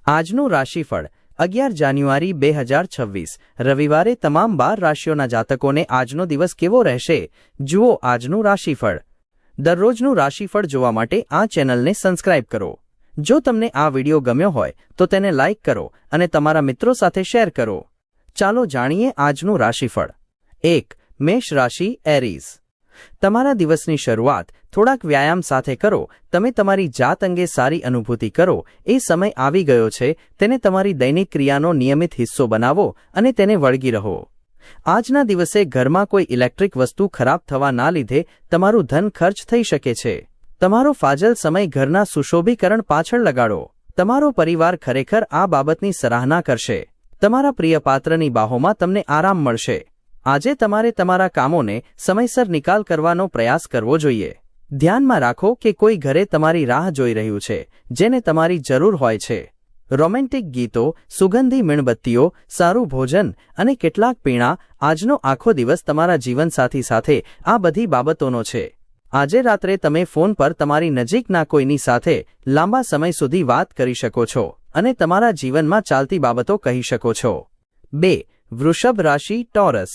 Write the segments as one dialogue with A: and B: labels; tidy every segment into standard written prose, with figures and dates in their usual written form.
A: આજનું રાશિફળ 11 જાન્યુઆરી 2026 રવિવારે તમામ 12 રાશિઓના જાતકોને આજનો દિવસ કેવો રહેશે જુઓ આજનું રાશિફળ। દરરોજનું રાશિફળ જોવા માટે આ ચેનલને સબસ્ક્રાઇબ કરો। જો તમને આ વિડિયો ગમ્યો હોય તો તેને લાઇક કરો અને તમારા મિત્રો સાથે શેર કરો। ચાલો જાણીએ આજનું રાશિફળ। 1 મેષ રાશિ એરીઝ। તમારા દિવસની શરૂઆત થોડાક વ્યાયામ સાથે કરો। તમે તમારી જાત અંગે સારી અનુભૂતિ કરો। એ સમય આવી ગયો છે, તેને તમારી દૈનિક ક્રિયાનો નિયમિત હિસ્સો બનાવો અને તેને વળગી રહો। આજના દિવસે ઘરમાં કોઈ ઇલેક્ટ્રિક વસ્તુ ખરાબ થવાના લીધે તમારું ધન ખર્ચ થઈ શકે છે। તમારો ફાજલ સમય ઘરના સુશોભીકરણ પાછળ લગાડો। તમારો પરિવાર ખરેખર આ બાબતની સરાહના કરશે। તમારા પ્રિય પાત્રની બાહોમાં તમને આરામ મળશે। આજે તમારે તમારા કામોને સમયસર નિકાલ કરવાનો પ્રયાસ કરવો જોઈએ। ધ્યાનમાં રાખો કે કોઈ ઘરે તમારી રાહ જોઈ રહ્યું છે, જેને તમારી જરૂર હોય છે। રોમેન્ટિક ગીતો, સુગંધી મીણબત્તીઓ, સારું ભોજન અને કેટલાક પીણાં, આજનો આખો દિવસ તમારા જીવનસાથી સાથે આ બધી બાબતોનો છે। આજે રાત્રે તમે ફોન પર તમારી નજીકના કોઈની સાથે લાંબા સમય સુધી વાત કરી શકો છો અને તમારા જીવનમાં ચાલતી બાબતો કહી શકો છો। 2 વૃષભ રાશિ ટોરસ।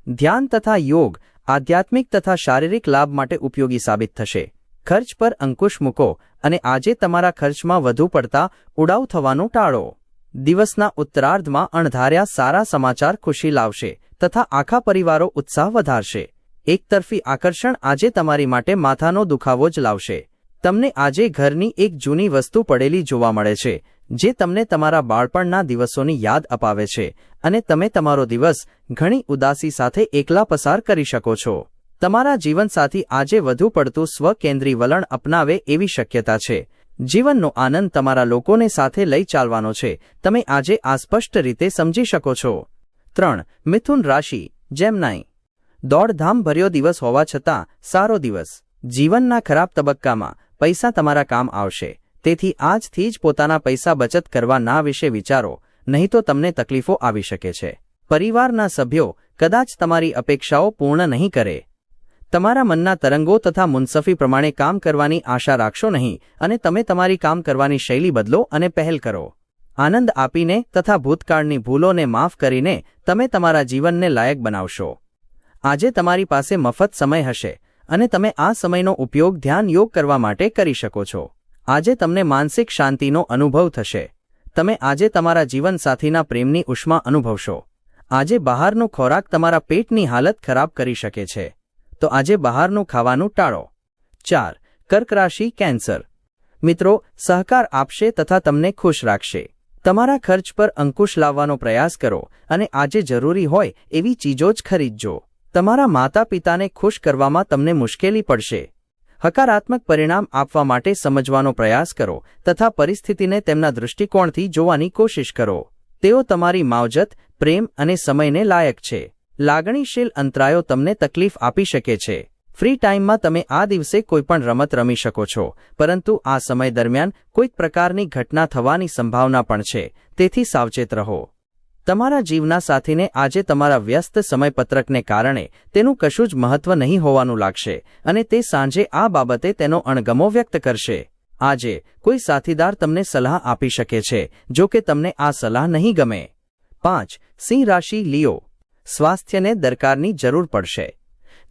A: ધ્યાન તથા યોગ આધ્યાત્મિક તથા શારીરિક લાભ માટે ઉપયોગી સાબિત થશે। ખર્ચ પર અંકુશ મૂકો અને આજે તમારા ખર્ચમાં વધુ પડતા ઉડાવ થવાનું ટાળો। દિવસના ઉત્તરાર્ધમાં અણધાર્યા સારા સમાચાર ખુશી લાવશે તથા આખા પરિવારો ઉત્સાહ વધારશે। એકતરફી આકર્ષણ આજે તમારી માટે માથાનો દુખાવો જ લાવશે। તમને આજે ઘરની એક જૂની વસ્તુ પડેલી જોવા મળે છે, જે તમને તમારા બાળપણના દિવસોની યાદ અપાવે છે અને તમે તમારો દિવસ ઘણી ઉદાસી સાથે એકલા પસાર કરી શકો છો। તમારા જીવનસાથી આજે વધુ પડતું સ્વકેન્દ્રી વલણ અપનાવે એવી શક્યતા છે। જીવનનો આનંદ તમારા લોકોને સાથે લઈ ચાલવાનો છે, તમે આજે આ સ્પષ્ટ રીતે સમજી શકો છો। 3 મિથુન રાશિ જેમનાઈ। દોડધામ ભર્યો દિવસ હોવા છતાં સારો દિવસ। જીવનના ખરાબ તબક્કામાં પૈસા તમારા કામ આવશે, તેથી આજથી જ પોતાના પૈસા બચત કરવાના વિશે વિચારો, નહીં તો તમને તકલીફો આવી શકે છે। પરિવારના સભ્યો કદાચ તમારી અપેક્ષાઓ પૂર્ણ નહીં કરે। તમારા મનના તરંગો તથા મુનસફી પ્રમાણે કામ કરવાની આશા રાખશો નહીં અને તમે તમારી કામ કરવાની શૈલી બદલો અને પહેલ કરો। આનંદ આપીને તથા ભૂતકાળની ભૂલોને માફ કરીને તમે તમારા જીવનને લાયક બનાવશો। આજે તમારી પાસે મફત સમય હશે અને તમે આ સમયનો ઉપયોગ ધ્યાન યોગ કરવા માટે કરી શકો છો। આજે તમને માનસિક શાંતિનો અનુભવ થશે। તમે આજે તમારા જીવનસાથીના પ્રેમની ઉષ્મા અનુભવશો। આજે બહારનો ખોરાક તમારા પેટની હાલત ખરાબ કરી શકે છે, તો આજે બહારનું ખાવાનું ટાળો। 4 કર્ક રાશિ કેન્સર। મિત્રો સહકાર આપશે તથા તમને ખુશ રાખશે। તમારા ખર્ચ પર અંકુશ લાવવાનો પ્રયાસ કરો અને આજે જરૂરી હોય એવી ચીજો જ ખરીદજો। તમારા માતા પિતાને ખુશ કરવામાં તમને મુશ્કેલી પડશે। હકારાત્મક પરિણામ આપવા માટે સમજવાનો પ્રયાસ કરો તથા પરિસ્થિતિને તેમના દૃષ્ટિકોણથી જોવાની કોશિશ કરો। તેઓ તમારી માવજત, પ્રેમ અને સમયને લાયક છે। લાગણીશીલ અંતરાયો તમને તકલીફ આપી શકે છે। ફ્રી ટાઈમમાં તમે આ દિવસે કોઈપણ રમત રમી શકો છો, પરંતુ આ સમય દરમિયાન કોઈક પ્રકારની ઘટના થવાની સંભાવના પણ છે, તેથી સાવચેત રહો। તમારા જીવના સાથીને આજે તમારા વ્યસ્ત સમયપત્રકને કારણે તેનું કશું જ મહત્વ નહીં હોવાનું લાગશે અને તે સાંજે આ બાબતે તેનો અણગમો વ્યક્ત કરશે। આજે કોઈ સાથીદાર તમને સલાહ આપી શકે છે, જો કે તમને આ સલાહ નહીં ગમે। 5 સિંહ રાશિ લિયો। સ્વાસ્થ્યને દરકારની જરૂર પડશે।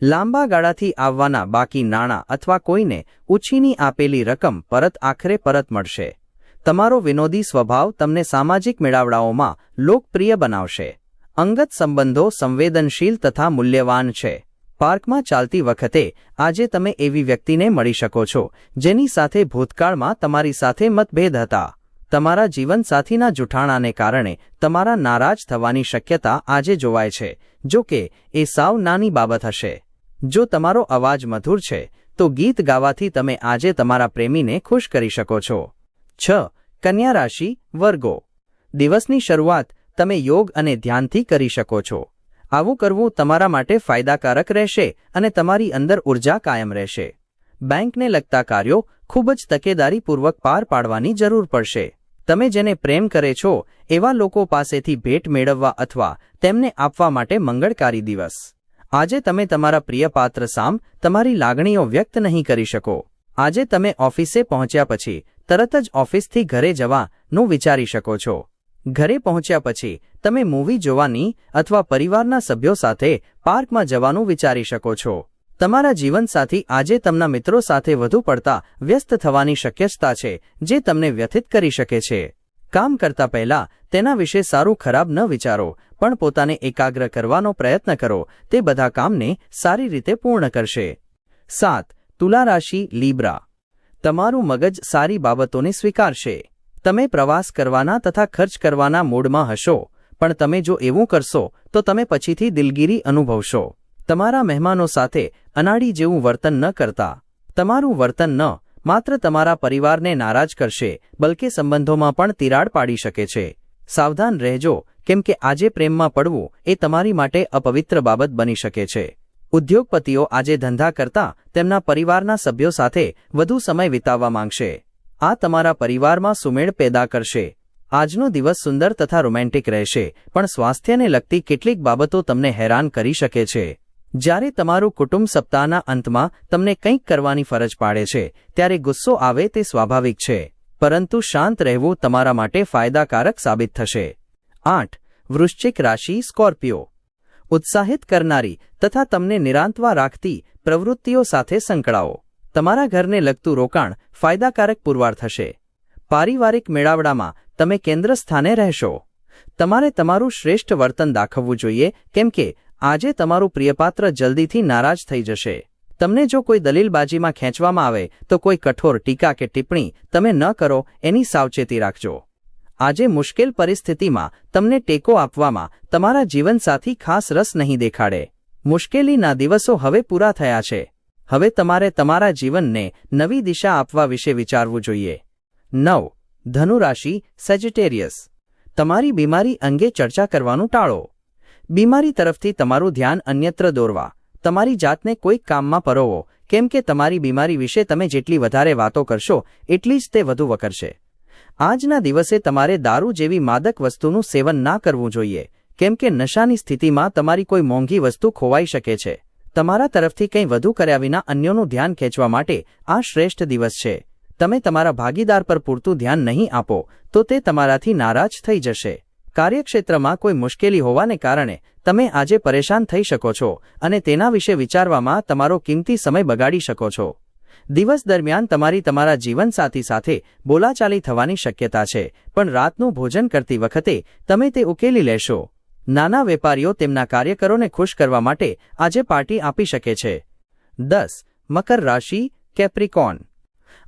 A: લાંબા ગાળાથી આવવાના બાકી નાણાં અથવા કોઈને ઉછીની આપેલી રકમ આખરે પરત મળશે। તમારો વિનોદી સ્વભાવ તમને સામાજિક મેળાવડાઓમાં લોકપ્રિય બનાવશે। અંગત સંબંધો સંવેદનશીલ તથા મૂલ્યવાન છે। પાર્કમાં ચાલતી વખતે આજે તમે એવી વ્યક્તિને મળી શકો છો, જેની સાથે ભૂતકાળમાં તમારી સાથે મતભેદ હતા। તમારા જીવનસાથીના જૂઠાણાને કારણે તમારા નારાજ થવાની શક્યતા આજે જોવાય છે, જો કે એ સાવ નાની બાબત હશે। જો તમારો અવાજ મધુર છે તો ગીત ગાવાથી તમે આજે તમારા પ્રેમીને ખુશ કરી શકો છો। 6 કન્યા રાશિ વર્ગો। દિવસની શરૂઆત તમે યોગ અને ધ્યાનથી કરી શકો છો। આવું કરવું તમારા માટે ફાયદાકારક રહેશે અને તમારી અંદર ઉર્જા કાયમ રહેશે। બેંકને લગતા કાર્યો ખૂબ જ તકેદારીપૂર્વક પાર પાડવાની જરૂર પડશે। તમે જેને પ્રેમ કરે છો એવા લોકો પાસેથી ભેટ મેળવવા અથવા તેમને આપવા માટે મંગળકારી દિવસ। આજે તમે તમારા પ્રિય પાત્ર સામે તમારી લાગણીઓ વ્યક્ત નહીં કરી શકો। આજે તમે ઓફિસે પહોંચ્યા પછી તરત જ ઓફિસથી ઘરે જવાનું વિચારી શકો છો. ઘરે પહોંચ્યા પછી તમે મૂવી જોવાની અથવા પરિવારના સભ્યો સાથે પાર્કમાં જવાનું વિચારી શકો છો. તમારા જીવનસાથી આજે તમારા મિત્રો સાથે વધુ પડતા વ્યસ્ત થવાની શક્યતા છે, જે તમને વ્યથિત કરી શકે છે. કામ કરતા પહેલા તેના વિશે સારું ખરાબ ન વિચારો, પણ પોતાને એકાગ્ર કરવાનો પ્રયત્ન કરો. તે બધા કામને સારી રીતે પૂર્ણ કરશે. 7. તુલા રાશિ લીબ્રા. તમારું મગજ સારી બાબતોને સ્વીકારશે. તમે પ્રવાસ કરવાના તથા ખર્ચ કરવાના મૂડમાં હશો, પણ તમે જો એવું કરશો તો તમે પછીથી દિલગીરી અનુભવશો. તમારા મહેમાનો સાથે અનાડી જેવું વર્તન ન કરતા. તમારું વર્તન ન માત્ર તમારા પરિવારને નારાજ કરશે, બલકે સંબંધોમાં પણ તિરાડ પાડી શકે છે. સાવધાન રહેજો, કેમ કે આજે પ્રેમમાં પડવું એ તમારી માટે અપવિત્ર બાબત બની શકે છે. ઉદ્યોગપતિઓ આજે ધંધા કરતા તેમના પરિવારના સભ્યો સાથે વધુ સમય વિતાવવા માંગશે. આ તમારા પરિવારમાં સુમેળ પેદા કરશે. આજનો દિવસ સુંદર તથા રોમેન્ટિક રહેશે, પણ સ્વાસ્થ્યને લગતી કેટલીક બાબતો તમને હેરાન કરી શકે છે. જ્યારે તમારું કુટુંબ સપ્તાહના અંતમાં તમને કંઈક કરવાની ફરજ પાડે છે, ત્યારે ગુસ્સો આવે તે સ્વાભાવિક છે, પરંતુ શાંત રહેવું તમારા માટે ફાયદાકારક સાબિત થશે. 8. વૃશ્ચિક રાશિ સ્કોર્પિયો. ઉત્સાહિત કરનારી તથા તમને નિરાંતવા રાખતી પ્રવૃત્તિઓ સાથે સંકળાવો. તમારા ઘરને લગતું રોકાણ ફાયદાકારક પુરવાર થશે. પારિવારિક મેળાવડામાં તમે કેન્દ્ર સ્થાને રહેશો. તમારે તમારું શ્રેષ્ઠ વર્તન દાખવવું જોઈએ, કેમ કે આજે તમારું પ્રિયપાત્ર જલ્દીથી નારાજ થઈ જશે. તમને જો કોઈ દલીલબાજીમાં ખેંચવામાં આવે તો કોઈ કઠોર ટીકા કે ટિપ્પણી તમે ન કરો એની સાવચેતી રાખજો. આજે મુશ્કેલ પરિસ્થિતિમાં તમને ટેકો આપવામાં તમારા જીવનસાથી ખાસ રસ નહીં દેખાડે. મુશ્કેલીના દિવસો હવે પૂરા થયા છે. હવે તમારે તમારા જીવનને નવી દિશા આપવા વિશે વિચારવું જોઈએ. 9. ધનુ રાશિ સેજિટેરિયસ. તમારી બીમારી અંગે ચર્ચા કરવાનું ટાળો. બીમારી તરફથી તમારું ધ્યાન અન્યત્ર દોરવા. તમારી જાતને કોઈક કામમાં પરોવો, કેમ કે તમારી બીમારી વિશે તમે જેટલી વધારે વાતો કરશો એટલી જ તે વધુ વકરશે. આજના દિવસે તમારે દારૂ જેવી માદક વસ્તુનું સેવન ના કરવું જોઈએ, કેમ કે નશાની સ્થિતિમાં તમારી કોઈ મોંઘી વસ્તુ ખોવાઈ શકે છે. તમારા તરફથી કંઈ વધુ કર્યા વિના અન્યોનું ધ્યાન ખેંચવા માટે આ શ્રેષ્ઠ દિવસ છે. તમે તમારા ભાગીદાર પર પૂરતું ધ્યાન નહીં આપો તો તે તમારાથી નારાજ થઈ જશે. કાર્યક્ષેત્રમાં કોઈ મુશ્કેલી હોવાને કારણે તમે આજે પરેશાન થઈ શકો છો અને તેના વિશે વિચારવામાં તમારો કિંમતી સમય બગાડી શકો છો. દિવસ દરમિયાન તમારા જીવનસાથી સાથે બોલાચાલી થવાની શક્યતા છે, પણ રાતનું ભોજન કરતી વખતે તમે તે ઉકેલી લેશો. નાના વેપારીઓ તેમના કાર્યકરોને ખુશ કરવા માટે આજે પાર્ટી આપી શકે છે. 10. મકર રાશિ કેપ્રિકોર્ન.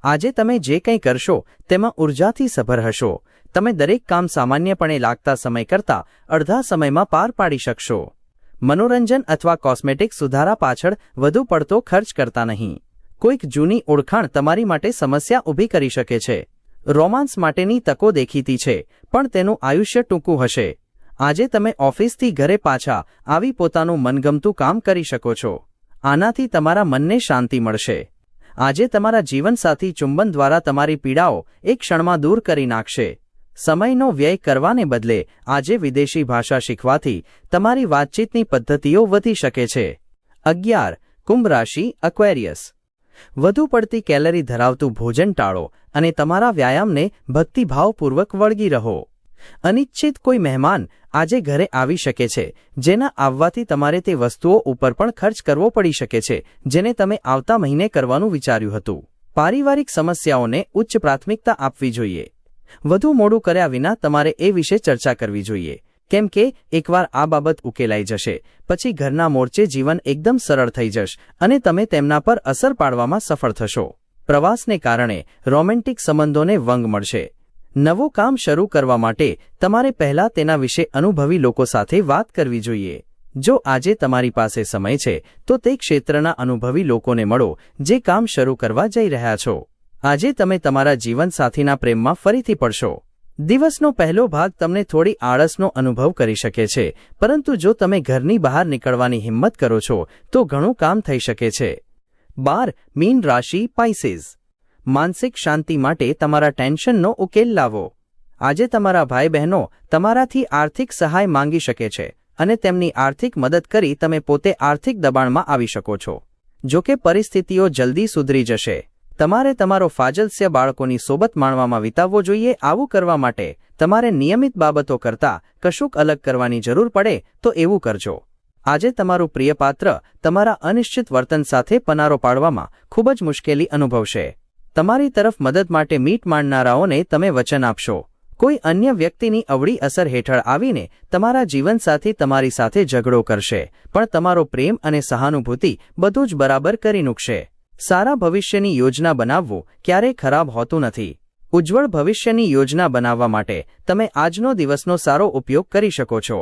A: આજે તમે જે કંઈ કરશો તેમાં ઉર્જાથી સભર હશો. તમે દરેક કામ સામાન્યપણે લાગતા સમય કરતાં અડધા સમયમાં પાર પાડી શકશો. મનોરંજન અથવા કોસ્મેટિક સુધારા પાછળ વધુ પડતો ખર્ચ કરતા નહીં. કોઈક જૂની ઓળખાણ તમારી માટે સમસ્યા ઊભી કરી શકે છે. રોમાન્સ માટેની તકો દેખીતી છે, પણ તેનું આયુષ્ય ટૂંકું હશે. આજે તમે ઓફિસથી ઘરે પાછા આવી પોતાનું મનગમતું કામ કરી શકો છો. આનાથી તમારા મનને શાંતિ મળશે. આજે તમારા જીવનસાથી ચુંબન દ્વારા તમારી પીડાઓ એક ક્ષણમાં દૂર કરી નાખશે. સમયનો વ્યય કરવાને બદલે આજે વિદેશી ભાષા શીખવાથી તમારી વાતચીતની પદ્ધતિઓ વધી શકે છે. 11. કુંભ રાશિ એક્વેરિયસ. વધુ પડતી કેલરી ધરાવતું ભોજન ટાળો અને તમારા વ્યાયામને ભક્તિભાવપૂર્વક વળગી રહો. અનિચ્છિત કોઈ મહેમાન આજે ઘરે આવી શકે છે, જેના આવવાથી તમારે તે વસ્તુઓ ઉપર પણ ખર્ચ કરવો પડી શકે છે જેને તમે આવતા મહિને કરવાનું વિચાર્યું હતું. પારિવારિક સમસ્યાઓને ઉચ્ચ પ્રાથમિકતા આપવી જોઈએ. વધુ મોડું કર્યા વિના તમારે એ વિશે ચર્ચા કરવી જોઈએ, કેમ કે એકવાર આ બાબત ઉકેલાઈ જશે પછી ઘરના મોરચે જીવન એકદમ સરળ થઈ જશે અને તમે તેમના પર અસર પાડવામાં સફળ થશો. પ્રવાસને કારણે રોમેન્ટિક સંબંધોને વંગ મળશે. નવું કામ શરૂ કરવા માટે તમારે પહેલા તેના વિશે અનુભવી લોકો સાથે વાત કરવી જોઈએ. જો આજે તમારી પાસે સમય છે તો તે ક્ષેત્રના અનુભવી લોકોને મળો જે કામ શરૂ કરવા જઈ રહ્યા છો. આજે તમે તમારા જીવનસાથીના પ્રેમમાં ફરીથી પડશો. દિવસનો પહેલો ભાગ તમને થોડી આળસનો અનુભવ કરી શકે છે, પરંતુ જો તમે ઘરની બહાર નીકળવાની હિંમત કરો છો તો ઘણું કામ થઈ શકે છે. 12. મીન રાશિ પાઇસેસ. માનસિક શાંતિ માટે તમારા ટેન્શનનો ઉકેલ લાવો. આજે તમારા ભાઈ બહેનો તમારાથી આર્થિક સહાય માંગી શકે છે અને તેમની આર્થિક મદદ કરી તમે પોતે આર્થિક દબાણમાં આવી શકો છો. જો કે પરિસ્થિતિઓ જલ્દી સુધરી જશે. તમારે તમારો ફાજલસ્ય બાળકોની સોબત માણવામાં વિતાવવો જોઈએ. આવું કરવા માટે તમારે નિયમિત બાબતો કરતાં કશુંક અલગ કરવાની જરૂર પડે તો એવું કરજો. આજે તમારું પ્રિય પાત્ર તમારા અનિશ્ચિત વર્તન સાથે પનારો પાડવામાં ખૂબ જ મુશ્કેલી અનુભવશે. તમારી તરફ મદદ માટે મીટ માંડનારાઓને તમે વચન આપશો. કોઈ અન્ય વ્યક્તિની અવળી અસર હેઠળ આવીને તમારા જીવનસાથી તમારી સાથે ઝઘડો કરશે, પણ તમારો પ્રેમ અને સહાનુભૂતિ બધું જ બરાબર કરી મૂકશે. સારા ભવિષ્યની યોજના બનાવવું ક્યારેય ખરાબ હોતું નથી. ઉજ્જવળ ભવિષ્યની યોજના બનાવવા માટે તમે આજનો દિવસનો સારો ઉપયોગ કરી શકો છો.